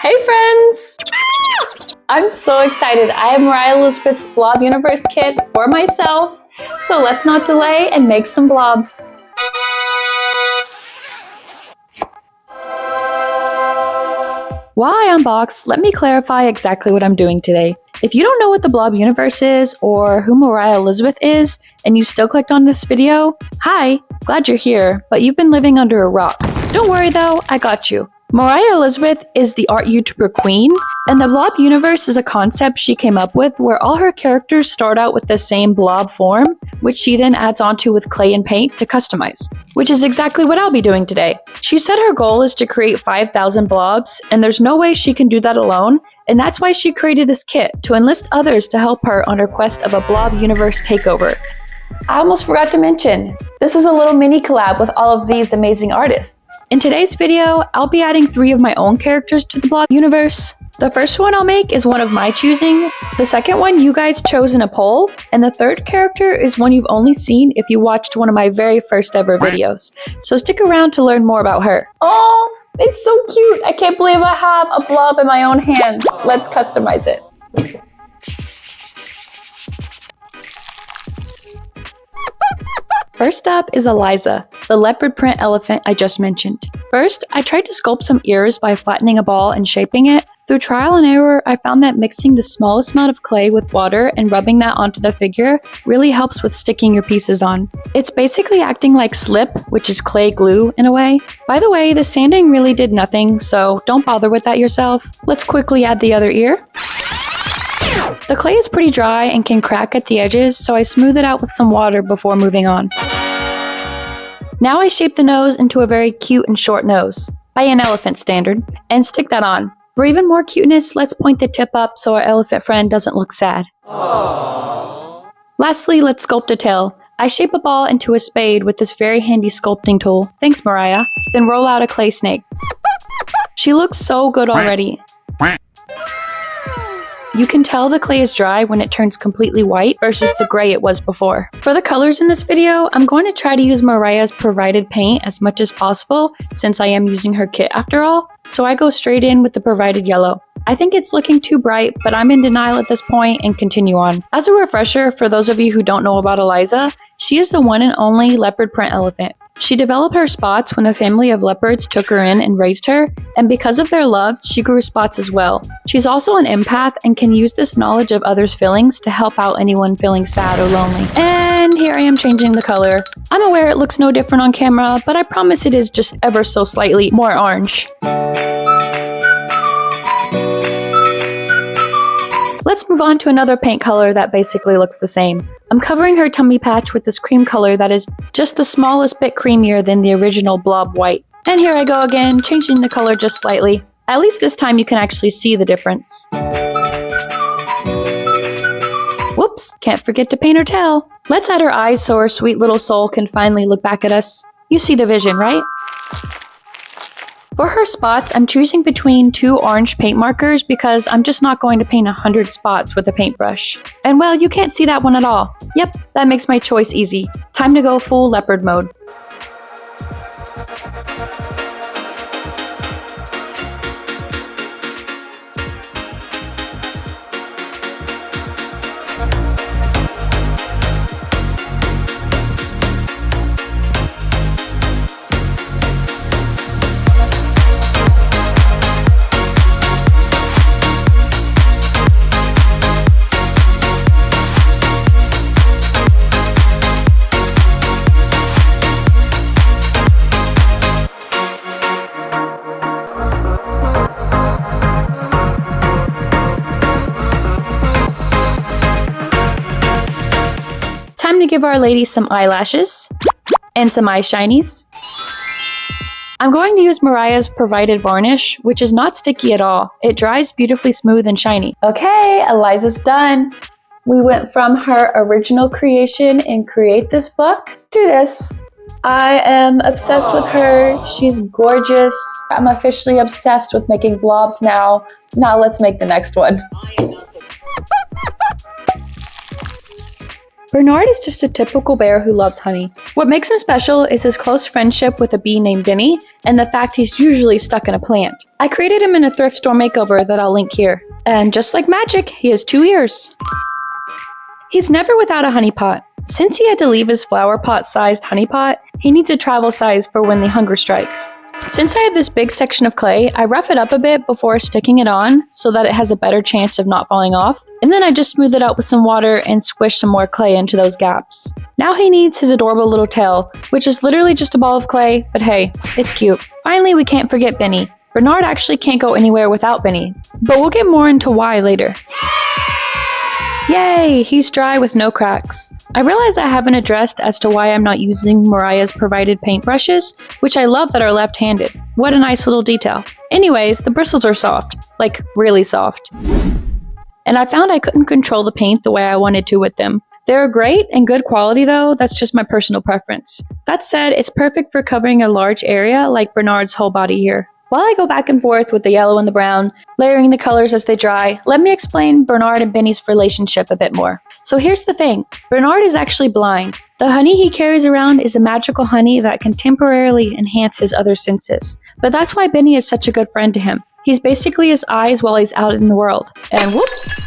Hey friends! I'm so excited. I have Moriah Elizabeth's Blob Universe kit for myself. So let's not delay and make some blobs. While I unbox, let me clarify exactly what I'm doing today. If you don't know what the Blob Universe is or who Moriah Elizabeth is, and you still clicked on this video, hi, glad you're here, but you've been living under a rock. Don't worry though, I got you. Moriah Elizabeth is the art YouTuber queen, and the Blob Universe is a concept she came up with where all her characters start out with the same blob form, which she then adds onto with clay and paint to customize, which is exactly what I'll be doing today. She said her goal is to create 5,000 blobs, and there's no way she can do that alone, and that's why she created this kit, to enlist others to help her on her quest of a Blob Universe takeover. I almost forgot to mention, this is a little mini collab with all of these amazing artists. In today's video, I'll be adding 3 of my own characters to the Blob Universe. The first one I'll make is one of my choosing, the second one you guys chose in a poll, and the third character is one you've only seen if you watched one of my very first ever videos. So stick around to learn more about her. Oh, it's so cute! I can't believe I have a blob in my own hands. Let's customize it. First up is Eliza, the leopard print elephant I just mentioned. First, I tried to sculpt some ears by flattening a ball and shaping it. Through trial and error, I found that mixing the smallest amount of clay with water and rubbing that onto the figure really helps with sticking your pieces on. It's basically acting like slip, which is clay glue in a way. By the way, the sanding really did nothing, so don't bother with that yourself. Let's quickly add the other ear. The clay is pretty dry and can crack at the edges, so I smooth it out with some water before moving on. Now I shape the nose into a very cute and short nose, by an elephant standard, and stick that on. For even more cuteness, let's point the tip up so our elephant friend doesn't look sad. Aww. Lastly, let's sculpt a tail. I shape a ball into a spade with this very handy sculpting tool. Thanks, Moriah. Then roll out a clay snake. She looks so good already. You can tell the clay is dry when it turns completely white versus the gray it was before. For the colors in this video, I'm going to try to use Moriah's provided paint as much as possible since I am using her kit after all, so I go straight in with the provided yellow. I think it's looking too bright, but I'm in denial at this point and continue on. As a refresher, for those of you who don't know about Eliza, she is the one and only leopard print elephant. She developed her spots when a family of leopards took her in and raised her, and because of their love, she grew spots as well. She's also an empath and can use this knowledge of others' feelings to help out anyone feeling sad or lonely. And here I am changing the color. I'm aware it looks no different on camera, but I promise it is just ever so slightly more orange. Let's move on to another paint color that basically looks the same. I'm covering her tummy patch with this cream color that is just the smallest bit creamier than the original blob white. And here I go again, changing the color just slightly. At least this time you can actually see the difference. Whoops, can't forget to paint her tail. Let's add her eyes so her sweet little soul can finally look back at us. You see the vision, right? For her spots, I'm choosing between 2 orange paint markers because I'm just not going to paint 100 spots with a paintbrush. And well, you can't see that one at all. Yep, that makes my choice easy. Time to go full leopard mode. Time to give our lady some eyelashes and some eye shinies. I'm going to use Moriah's provided varnish, which is not sticky at all. It dries beautifully smooth and shiny. Okay, Eliza's done. We went from her original creation in Create This Book to this. I am obsessed with her. She's gorgeous. I'm officially obsessed with making blobs now. Now let's make the next one. Bernard is just a typical bear who loves honey. What makes him special is his close friendship with a bee named Benny, and the fact he's usually stuck in a plant. I created him in a thrift store makeover that I'll link here. And just like magic, he has 2 ears. He's never without a honey pot. Since he had to leave his flower pot-sized honey pot, he needs a travel size for when the hunger strikes. Since I have this big section of clay, I rough it up a bit before sticking it on so that it has a better chance of not falling off, and then I just smooth it out with some water and squish some more clay into those gaps. Now he needs his adorable little tail, which is literally just a ball of clay, but hey, it's cute. Finally, we can't forget Benny. Bernard actually can't go anywhere without Benny, but we'll get more into why later. Yay, he's dry with no cracks. I realize I haven't addressed as to why I'm not using Moriah's provided paintbrushes, which I love that are left-handed. What a nice little detail. Anyways, the bristles are soft, like really soft. And I found I couldn't control the paint the way I wanted to with them. They're great and good quality though, that's just my personal preference. That said, it's perfect for covering a large area like Bernard's whole body here. While I go back and forth with the yellow and the brown, layering the colors as they dry, let me explain Bernard and Benny's relationship a bit more. So here's the thing, Bernard is actually blind. The honey he carries around is a magical honey that can temporarily enhance his other senses. But that's why Benny is such a good friend to him. He's basically his eyes while he's out in the world. And whoops!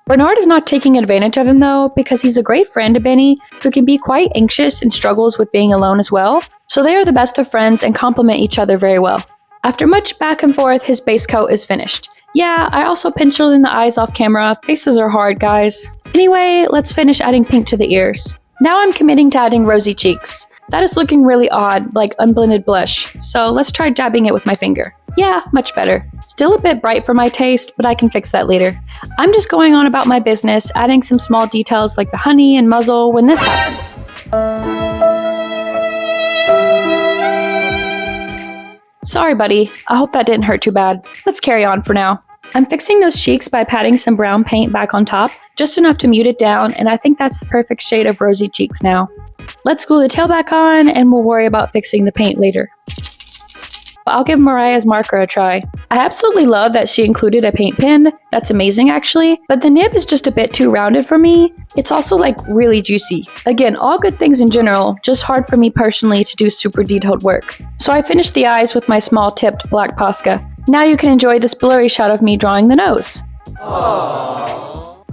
Bernard is not taking advantage of him though, because he's a great friend to Benny, who can be quite anxious and struggles with being alone as well. So they are the best of friends and complement each other very well. After much back and forth, his base coat is finished. Yeah, I also penciled in the eyes off camera. Faces are hard, guys. Anyway, let's finish adding pink to the ears. Now I'm committing to adding rosy cheeks. That is looking really odd, like unblended blush. So let's try dabbing it with my finger. Yeah, much better. Still a bit bright for my taste, but I can fix that later. I'm just going on about my business, adding some small details like the honey and muzzle when this happens. Sorry, buddy. I hope that didn't hurt too bad. Let's carry on for now. I'm fixing those cheeks by patting some brown paint back on top, just enough to mute it down, and I think that's the perfect shade of rosy cheeks now. Let's glue the tail back on, and we'll worry about fixing the paint later. I'll give Moriah's marker a try. I absolutely love that she included a paint pen. That's amazing actually, but the nib is just a bit too rounded for me. It's also like really juicy. Again, all good things in general, just hard for me personally to do super detailed work. So I finished the eyes with my small tipped black Posca. Now you can enjoy this blurry shot of me drawing the nose. Aww.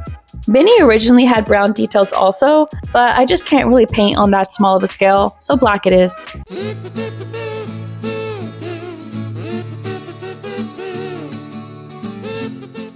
Benny originally had brown details also, but I just can't really paint on that small of a scale, so black it is.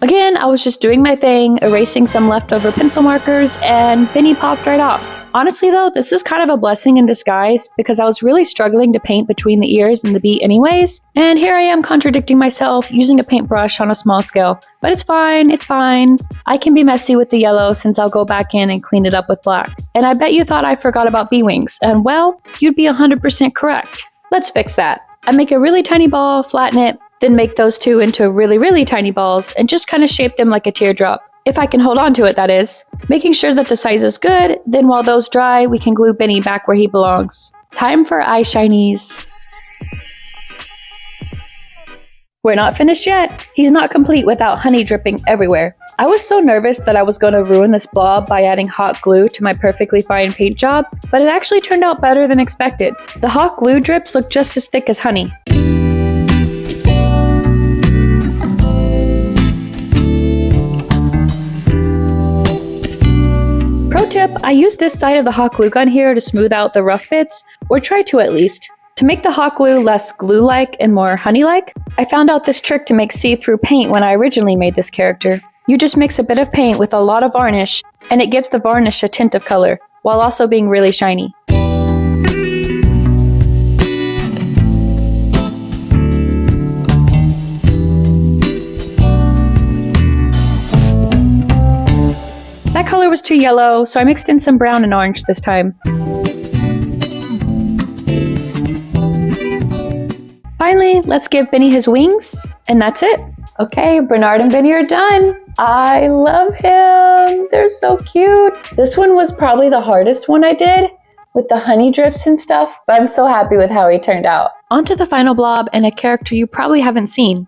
Again, I was just doing my thing, erasing some leftover pencil markers, and Benny popped right off. Honestly though, this is kind of a blessing in disguise because I was really struggling to paint between the ears and the beak anyways, and here I am contradicting myself using a paintbrush on a small scale. But it's fine, it's fine. I can be messy with the yellow since I'll go back in and clean it up with black. And I bet you thought I forgot about bee wings, and well, you'd be 100% correct. Let's fix that. I make a really tiny ball, flatten it, then make those two into really, really tiny balls and just kind of shape them like a teardrop. If I can hold on to it, that is. Making sure that the size is good, then while those dry, we can glue Benny back where he belongs. Time for eye shinies. We're not finished yet. He's not complete without honey dripping everywhere. I was so nervous that I was going to ruin this blob by adding hot glue to my perfectly fine paint job, but it actually turned out better than expected. The hot glue drips look just as thick as honey. Pro tip, I use this side of the hot glue gun here to smooth out the rough bits, or try to at least. To make the hot glue less glue-like and more honey-like, I found out this trick to make see-through paint when I originally made this character. You just mix a bit of paint with a lot of varnish, and it gives the varnish a tint of color, while also being really shiny. That color was too yellow, so I mixed in some brown and orange this time. Finally, let's give Benny his wings, and that's it. Okay, Bernard and Benny are done. I love him. They're so cute. This one was probably the hardest one I did, with the honey drips and stuff, but I'm so happy with how he turned out. On to the final blob and a character you probably haven't seen.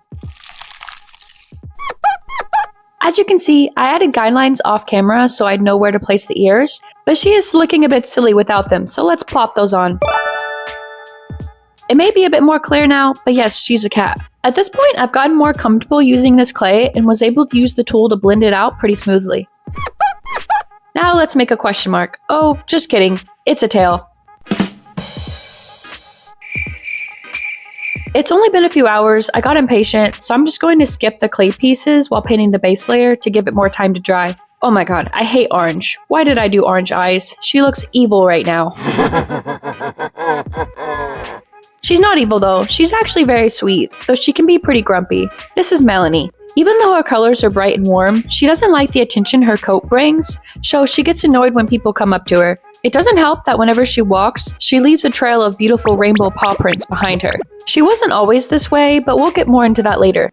As you can see, I added guidelines off camera so I'd know where to place the ears, but she is looking a bit silly without them, so let's plop those on. It may be a bit more clear now, but yes, she's a cat. At this point, I've gotten more comfortable using this clay and was able to use the tool to blend it out pretty smoothly. Now let's make a question mark. Oh, just kidding. It's a tail. It's only been a few hours, I got impatient, so I'm just going to skip the clay pieces while painting the base layer to give it more time to dry. Oh my god, I hate orange. Why did I do orange eyes? She looks evil right now. She's not evil though, she's actually very sweet, though she can be pretty grumpy. This is Melanie. Even though her colors are bright and warm, she doesn't like the attention her coat brings, so she gets annoyed when people come up to her. It doesn't help that whenever she walks, she leaves a trail of beautiful rainbow paw prints behind her. She wasn't always this way, but we'll get more into that later.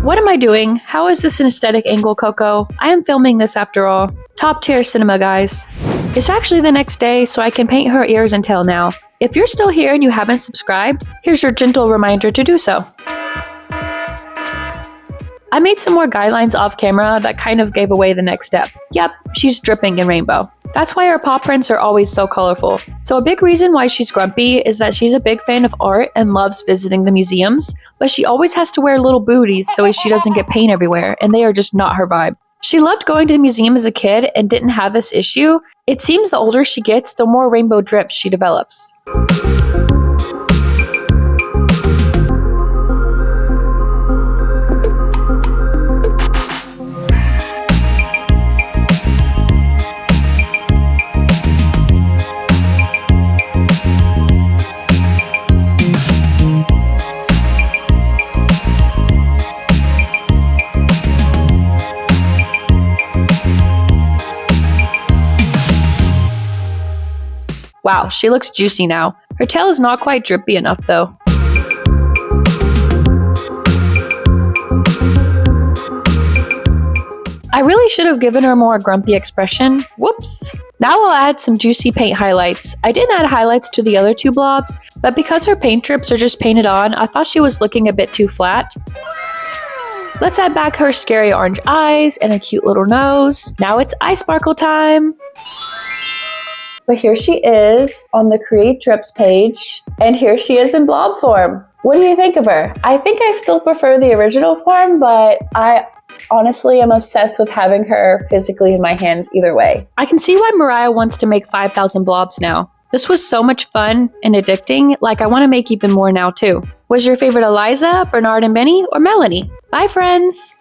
What am I doing? How is this an aesthetic angle, Coco? I am filming this after all. Top tier cinema, guys. It's actually the next day, so I can paint her ears and tail now. If you're still here and you haven't subscribed, here's your gentle reminder to do so. I made some more guidelines off camera that kind of gave away the next step. Yep, she's dripping in rainbow. That's why her paw prints are always so colorful. So a big reason why she's grumpy is that she's a big fan of art and loves visiting the museums, but she always has to wear little booties so she doesn't get paint everywhere, and they are just not her vibe. She loved going to the museum as a kid and didn't have this issue. It seems the older she gets, the more rainbow drips she develops. Wow, she looks juicy now. Her tail is not quite drippy enough though. I really should have given her a more grumpy expression. Whoops. Now I'll add some juicy paint highlights. I didn't add highlights to the other two blobs, but because her paint drips are just painted on, I thought she was looking a bit too flat. Let's add back her scary orange eyes and a cute little nose. Now it's eye sparkle time. But here she is on the Create Drips page, and here she is in blob form. What do you think of her? I think I still prefer the original form, but I honestly am obsessed with having her physically in my hands either way. I can see why Moriah wants to make 5,000 blobs now. This was so much fun and addicting, like I want to make even more now too. Was your favorite Eliza, Bernard and Benny, or Melanie? Bye friends!